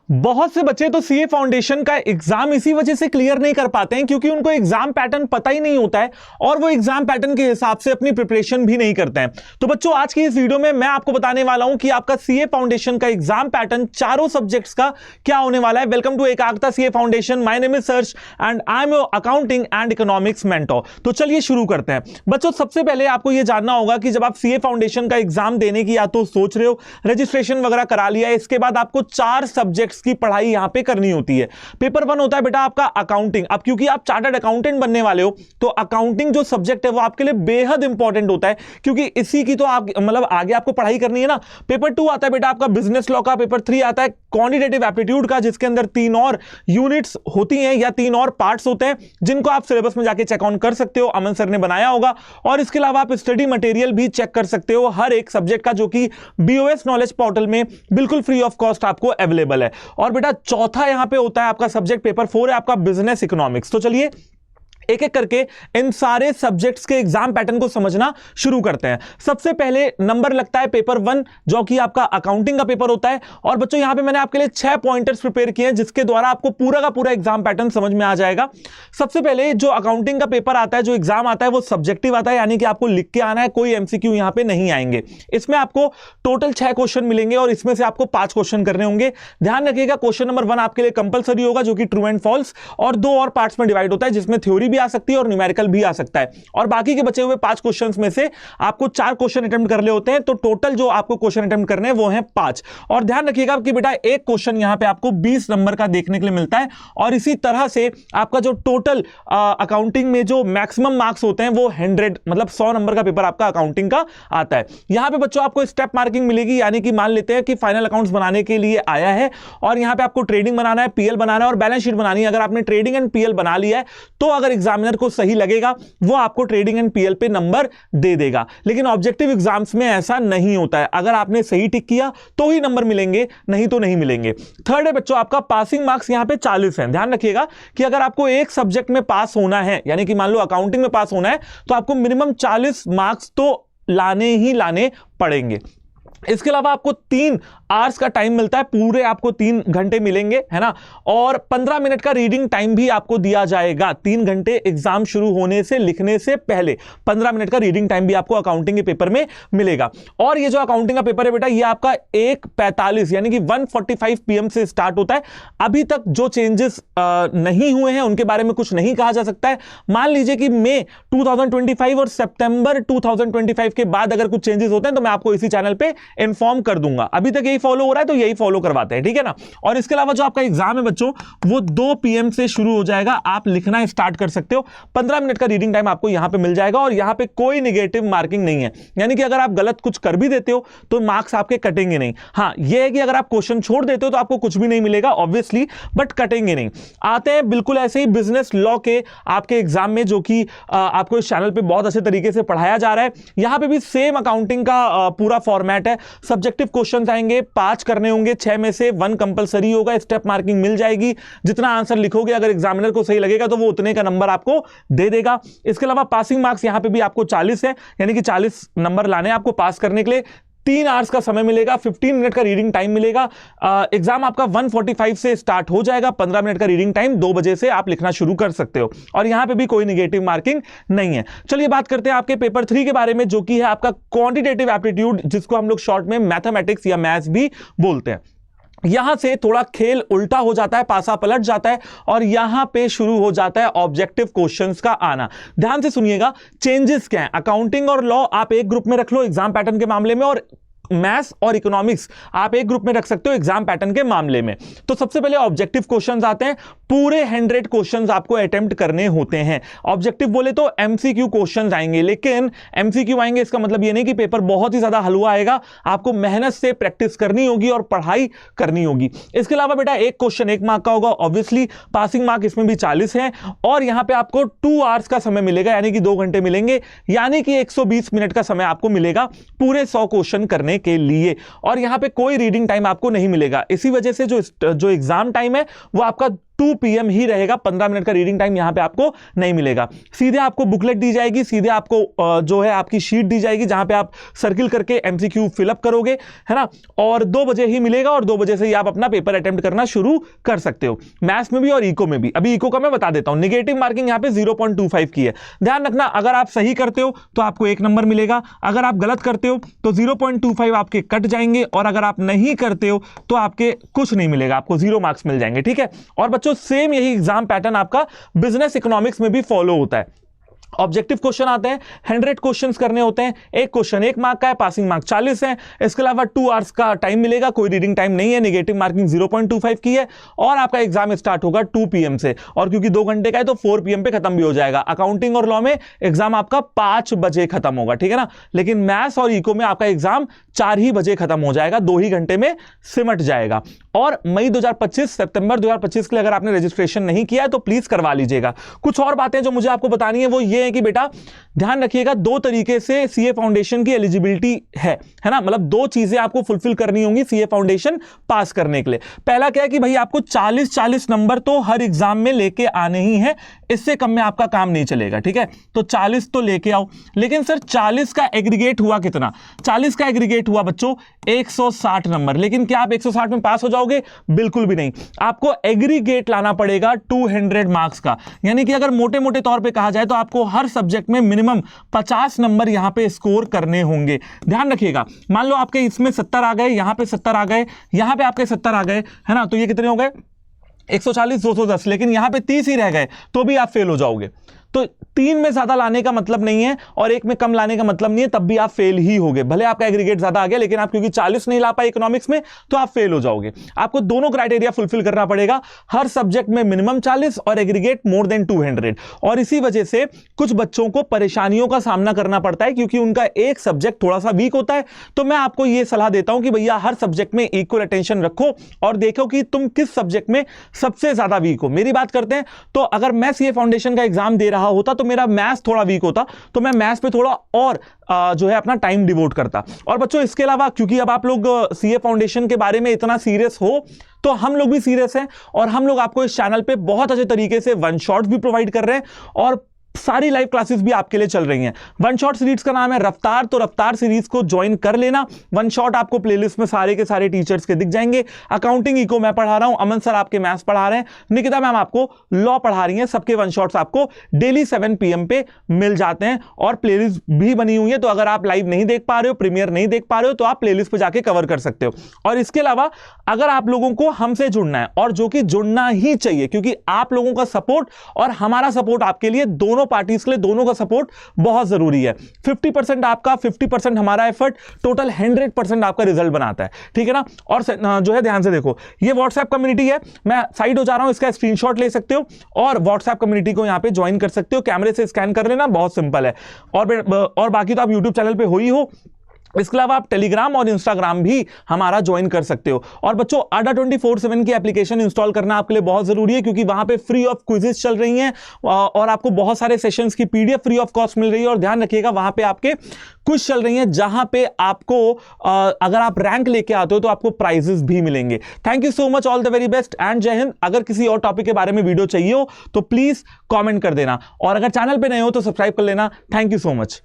बहुत से बच्चे तो सीए फाउंडेशन का एग्जाम इसी वजह से क्लियर नहीं कर पाते हैं क्योंकि उनको एग्जाम पैटर्न पता ही नहीं होता है और वो एग्जाम पैटर्न के हिसाब से अपनी प्रिपरेशन भी नहीं करते हैं। तो बच्चों, आज की इस वीडियो में मैं आपको बताने वाला हूं कि आपका सीए फाउंडेशन का एग्जाम पैटर्न चारों सब्जेक्ट्स का क्या होने वाला है। वेलकम टू एकाग्रता CA foundation. My name is search and I am your accounting and economics mentor. तो चलिए शुरू करते हैं। बच्चों, सबसे पहले आपको यह जानना होगा कि जब आप सीए फाउंडेशन का एग्जाम देने की या तो सोच रहे हो, रजिस्ट्रेशन वगैरह करा लिया है, इसके बाद आपको 4 सब्जेक्ट्स की पढ़ाई यहां पे करनी होती है। पेपर 1 होता है बेटा आपका अकाउंटिंग। अब क्योंकि आप चार्टर्ड अकाउंटेंट बनने वाले हो तो अकाउंटिंग जो सब्जेक्ट है वो आपके लिए बेहद इंपॉर्टेंट होता है क्योंकि इसी की तो आप मतलब आगे आपको पढ़ाई करनी है ना। पेपर 2 आता है बेटा आपका बिजनेस लॉ का। पेपर 3 आता है क्वांटिटेटिव एप्टीट्यूड का, जिसके अंदर 3 और यूनिट्स होती हैं या 3 और पार्ट्स होते हैं जिनको आप सिलेबस में जाके चेक ऑन कर सकते हो। अमन सर ने बनाया होगा। और इसके अलावा आप स्टडी मटेरियल भी चेक कर सकते हो हर एक सब्जेक्ट का, जो कि बीओएस नॉलेज पोर्टल में बिल्कुल फ्री ऑफ कॉस्ट आपको अवेलेबल है। और बेटा चौथा यहां पे होता है आपका सब्जेक्ट, पेपर 4 है आपका बिजनेस इकोनॉमिक्स। तो चलिए एक एक करके इन सारे सब्जेक्ट्स के एग्जाम पैटर्न को समझना शुरू करते हैं। सबसे पहले नंबर लगता है पेपर 1, जो कि आपका अकाउंटिंग का पेपर होता है। और बच्चों, यहां पे मैंने आपके लिए 6 पॉइंटर्स प्रिपेयर किए हैं जिसके द्वारा आपको पूरा का पूरा एग्जाम पैटर्न समझ में आ जाएगा। सबसे पहले जो अकाउंटिंग का पेपर आता है, जो एग्जाम आता है, वो सब्जेक्टिव आता है, यानी कि आपको लिख के आना है, कोई एमसीक्यू यहां पे नहीं आएंगे। इसमें आपको टोटल 6 क्वेश्चन मिलेंगे और इसमें से आपको 5 क्वेश्चन करने होंगे। ध्यान रखिएगा, क्वेश्चन नंबर 1 आपके लिए कंपलसरी होगा, जो कि ट्रू एंड फॉल्स, और 2 और पार्ट्स में डिवाइड होता है जिसमें थ्योरी भी आ सकती है और न्यूमेरिकल भी आ सकता है। और बाकी के बचे हुए 5 क्वेश्चंस में से आपको 4 क्वेश्चन अटेम्प्ट करने होते हैं। तो टोटल जो आपको क्वेश्चन अटेम्प्ट करने हैं वो हैं 5। और ध्यान रखिएगा कि बेटा एक क्वेश्चन यहां पे आपको 20 नंबर का देखने के लिए मिलता है। और इसी तरह से आपका जो टोटल अकाउंटिंग में जो मैक्सिमम मार्क्स होते हैं वो 100 मतलब 100 नंबर का पेपर आपका अकाउंटिंग का आता है। यहां पे बच्चों आपको स्टेप मार्किंग मिलेगी, यानी कि मान लेते हैं कि फाइनल अकाउंट्स बनाने के लिए आया है और यहां पे आपको ट्रेडिंग बनाना है, पीएल बनाना है और बैलेंस शीट बनानी है। अगर आपने ट्रेडिंग एंड पीएल बना लिया है तो अगर एग्जामिनर को सही लगेगा वो आपको ट्रेडिंग एंड पीएल पे नंबर दे देगा। लेकिन ऑब्जेक्टिव एग्जाम्स में ऐसा नहीं होता है। अगर आपने सही टिक किया तो ही नंबर मिलेंगे, नहीं तो नहीं मिलेंगे। थर्ड है बच्चों आपका पासिंग मार्क्स यहां पे 40 है। ध्यान रखिएगा कि अगर आपको एक सब्जेक्ट में पास होना है, यानी कि मान लो अकाउंटिंग में पास होना है, तो आपको मिनिमम 40 मार्क्स तो लाने ही लाने पड़ेंगे। इसके अलावा आपको 3 आवर्स का टाइम मिलता है, पूरे आपको 3 घंटे मिलेंगे, है ना। और 15 मिनट का रीडिंग टाइम भी आपको दिया जाएगा। 3 घंटे एग्जाम शुरू होने से लिखने से पहले 15 मिनट का रीडिंग टाइम भी आपको अकाउंटिंग के पेपर में मिलेगा। और ये जो अकाउंटिंग का पेपर है बेटा, ये आपका 1:45 यानी कि 1:45 PM से स्टार्ट होता है। अभी तक जो चेंजेस नहीं हुए हैं उनके बारे में कुछ नहीं कहा जा सकता है। मान लीजिए कि मई 2025 और सितंबर 2025 के बाद अगर कुछ चेंजेस होते हैं तो मैं आपको इसी चैनल पे इन्फॉर्म कर दूंगा। अभी तक यही फॉलो हो रहा है तो यही फॉलो करवाते हैं, ठीक है ना। और इसके अलावा जो आपका एग्जाम है बच्चों, वो 2 PM से शुरू हो जाएगा। आप लिखना स्टार्ट कर सकते हो। 15 मिनट का रीडिंग टाइम आपको यहां पे मिल जाएगा और यहां पे कोई नेगेटिव मार्किंग नहीं है, यानी कि अगर आप गलत कुछ कर भी देते हो तो मार्क्स आपके कटेंगे नहीं। हां, यह है कि अगर आप क्वेश्चन छोड़ देते हो तो आपको कुछ भी नहीं मिलेगा ऑब्वियसली, बट कटेंगे नहीं। आते हैं बिल्कुल ऐसे ही बिजनेस लॉ के आपके एग्जाम में, जो कि आपको इस चैनल पे बहुत अच्छे तरीके से पढ़ाया जा रहा है। यहां पे भी सेम अकाउंटिंग का पूरा फॉर्मेट है। सब्जेक्टिव क्वेश्चंस आएंगे, 5 करने होंगे, 6 में से 1 कंपलसरी होगा। स्टेप मार्किंग मिल जाएगी। जितना आंसर लिखोगे अगर एग्जामिनर को सही लगेगा तो वो उतने का नंबर आपको दे देगा। इसके अलावा पासिंग मार्क्स यहां पे भी आपको 40 है, यानी कि 40 नंबर लाने आपको पास करने के लिए। 3 आवर्स का समय मिलेगा, 15 मिनट का रीडिंग टाइम मिलेगा। एग्जाम आपका 1:45 से स्टार्ट हो जाएगा। 15 मिनट का रीडिंग टाइम, 2 बजे से आप लिखना शुरू कर सकते हो। और यहां पे भी कोई नेगेटिव मार्किंग नहीं है। चलिए बात करते हैं आपके पेपर 3 के बारे में, जो कि है आपका क्वांटिटेटिव एप्टीट्यूड, जिसको हम लोग शॉर्ट में मैथमेटिक्स या मैथ्स भी बोलते हैं। यहां से थोड़ा खेल उल्टा हो जाता है, पासा पलट जाता है और यहां पे शुरू हो जाता है ऑब्जेक्टिव क्वेश्चंस का आना। ध्यान से सुनिएगा, चेंजेस क्या है। अकाउंटिंग और लॉ आप एक ग्रुप में रख लो एग्जाम पैटर्न के मामले में, और मैथ्स और इकोनॉमिक्स आप एक ग्रुप में रख सकते हो एग्जाम पैटर्न के मामले में। तो सबसे पहले ऑब्जेक्टिव क्वेश्चंस आते हैं। पूरे 100 क्वेश्चंस आपको अटेम्प्ट करने होते हैं। ऑब्जेक्टिव बोले तो एमसीक्यू क्वेश्चंस आएंगे, लेकिन एमसीक्यू आएंगे इसका मतलब ये नहीं कि पेपर बहुत ही ज्यादा हलवा आएगा। आपको मेहनत से प्रैक्टिस करनी होगी और पढ़ाई करनी होगी। इसके अलावा बेटा एक क्वेश्चन 1 मार्क का होगा। ऑब्वियसली पासिंग मार्क इसमें भी 40 है और यहां पे आपको 2 आवर्स का समय मिलेगा, यानी कि 2 घंटे मिलेंगे, यानी कि 120 मिनट का समय आपको मिलेगा पूरे 100 क्वेश्चन करने के लिए। और यहां पे कोई रीडिंग टाइम आपको नहीं मिलेगा। इसी वजह से जो एग्जाम टाइम है वो आपका 2 PM ही रहेगा, 15 मिनट का रीडिंग टाइम यहां पे आपको नहीं मिलेगा। सीधे आपको बुकलेट दी जाएगी, सीधे आपको जो है आपकी शीट दी जाएगी जहां पे आप सर्किल करके MCQ फिलअप करोगे, है ना, और 2 बजे ही मिलेगा और 2 बजे से ही आप अपना पेपर अटेम्प्ट करना शुरू कर सकते हो, मैथ्स में भी और इको में भी। अभी इको का मैं बता देता हूं, नेगेटिव मार्किंग यहां पे 0.25 की है। ध्यान रखना, अगर आप सही करते हो तो आपको 1 नंबर मिलेगा, अगर आप गलत करते हो तो 0.25 आपके कट जाएंगे, और अगर आप नहीं करते हो तो आपके कुछ नहीं मिलेगा, आपको 0 मार्क्स मिल जाएंगे, ठीक है। और बच्चों सेम यही एग्जाम पैटर्न आपका बिजनेस इकोनॉमिक्स में भी फॉलो होता है। ऑब्जेक्टिव क्वेश्चन आते हैं, 100 क्वेश्चंस करने होते हैं, एक क्वेश्चन 1 मार्क का है, पासिंग मार्क 40 है, इसके अलावा 2 आवर्स का टाइम मिलेगा, कोई रीडिंग टाइम नहीं है, नेगेटिव मार्किंग 0.25 की है, और आपका एग्जाम स्टार्ट होगा 2 PM से, और क्योंकि 2 घंटे का है तो 4 PM पे खत्म भी हो जाएगा। अकाउंटिंग और लॉ में एग्जाम आपका 5 बजे खत्म होगा, ठीक है ना, लेकिन मैथ्स और इको में आपका एग्जाम 4 ही बजे खत्म हो जाएगा, 2 ही घंटे में सिमट जाएगा। और मई 2025 सितंबर 2025 के लिए अगर आपने रजिस्ट्रेशन नहीं किया है तो प्लीज करवा लीजिएगा। कुछ और बातें जो मुझे आपको बतानी है वो ये है कि बेटा ध्यान रखिएगा, 2 तरीके से सीए फाउंडेशन की एलिजिबिलिटी है ना, मतलब 2 चीजें आपको फुलफिल करनी होंगी सीए फाउंडेशन पास करने के लिए। पहला क्या है कि भाई आपको 40 नंबर तो हर एग्जाम में लेके आने ही है, इससे कम में आपका काम नहीं चलेगा, ठीक है, तो 40 तो लेके आओ। लेकिन सर 40 का एग्रीगेट हुआ कितना? 40 का एग्रीगेट हुआ बच्चों 160 नंबर, लेकिन क्या आप 160 में पास हो जाओगे? बिल्कुल भी नहीं, आपको एग्रीगेट लाना पड़ेगा 200 मार्क्स का, यानी कि अगर मोटे मोटे तौर पे कहा जाए तो आपको हर सब्जेक्ट में मिनिमम 50 नंबर यहां पे स्कोर करने होंगे। ध्यान रखिएगा, मान लो आपके इसमें 70 आ गए, यहां पे 70 आ गए, यहां पे आपके 70 आ गए, है ना, तो ये कितने हो गए? 140, 210, लेकिन यहां पे 30 ही रह गए तो भी आप फेल हो जाओगे। तो 3 में ज्यादा लाने का मतलब नहीं है और 1 में कम लाने का मतलब नहीं है, तब भी आप फेल ही होगे। भले आपका एग्रीगेट ज्यादा आ गया, लेकिन आप क्योंकि 40 नहीं ला पाए इकोनॉमिक्स में तो आप फेल हो जाओगे। आपको दोनों क्राइटेरिया फुलफिल करना पड़ेगा, हर सब्जेक्ट में मिनिमम 40 और एग्रीगेट मोर देन 200। और इसी वजह से कुछ बच्चों को परेशानियों का सामना करना पड़ता है क्योंकि उनका एक सब्जेक्ट थोड़ा सा वीक होता है। तो मैं आपको यह सलाह देता हूं कि भैया हर सब्जेक्ट में इक्वल अटेंशन रखो और देखो कि तुम किस सब्जेक्ट में सबसे ज्यादा वीक हो। मेरी बात करते हैं तो अगर मैं सीए फाउंडेशन का एग्जाम दे रहा होता तो मेरा मैथ्स थोड़ा वीक होता, तो मैं मैथ्स पे थोड़ा और जो है अपना टाइम डिवोट करता। और बच्चों इसके अलावा क्योंकि अब आप लोग सीए फाउंडेशन के बारे में इतना सीरियस हो तो हम लोग भी सीरियस हैं और हम लोग आपको इस चैनल पे बहुत अच्छे तरीके से वन शॉट्स भी प्रोवाइड कर रहे हैं और सारी लाइव क्लासेस भी आपके लिए चल रही हैं। वन शॉट सीरीज का नाम है रफ्तार, तो रफ्तार सीरीज को ज्वाइन कर लेना। वन शॉट आपको प्लेलिस्ट में सारे के सारे टीचर्स के दिख जाएंगे। अकाउंटिंग इको मैं पढ़ा रहा हूं, अमन सर आपके मैथ्स पढ़ा रहे हैं, निकिता मैम आपको लॉ पढ़ा रही हैं। सबके वन शॉट्स आपको डेली 7 PM पे मिल जाते हैं और प्लेलिस्ट भी बनी हुई है। तो अगर आप लाइव नहीं देख पा रहे हो, प्रीमियर नहीं देख पा रहे हो, तो आप प्लेलिस्ट पे जाके कवर कर सकते हो। और इसके अलावा अगर आप लोगों को हमसे जुड़ना है, और जो कि जुड़ना ही चाहिए क्योंकि आप लोगों का सपोर्ट और हमारा सपोर्ट आपके लिए, दोनों पार्टीज के लिए दोनों का सपोर्ट बहुत जरूरी है। 50% आपका, 50% हमारा एफर्ट, टोटल 100% आपका रिजल्ट बनाता है, ठीक है ना। और जो है ध्यान से देखो, ये व्हाट्सएप कम्युनिटी है, मैं साइड हो जा रहा हूं, इसका स्क्रीनशॉट ले सकते हो और व्हाट्सएप कम्युनिटी को यहां पे ज्वाइन कर सकते हो। कैमरे से स्कैन कर लेना, बहुत सिंपल है। और बाकी तो आप यूट्यूब चैनल पे हो ही हो। इसके अलावा आप टेलीग्राम और इंस्टाग्राम भी हमारा ज्वाइन कर सकते हो। और बच्चों अड्डा 24/7 की एप्लीकेशन इंस्टॉल करना आपके लिए बहुत जरूरी है क्योंकि वहां पे फ्री ऑफ क्विजेस चल रही हैं और आपको बहुत सारे सेशंस की पीडीएफ फ्री ऑफ कॉस्ट मिल रही है। और ध्यान रखिएगा वहां पे आपके क्विज चल रही हैं जहां पे आपको अगर आप रैंक लेके आते हो तो आपको प्राइजेस भी मिलेंगे। Thank you so much, all the very best and जय हिंद। अगर किसी और टॉपिक के बारे में वीडियो चाहिए हो तो प्लीज कॉमेंट कर देना और अगर चैनल पे नए हो तो सब्सक्राइब कर लेना। Thank you so much.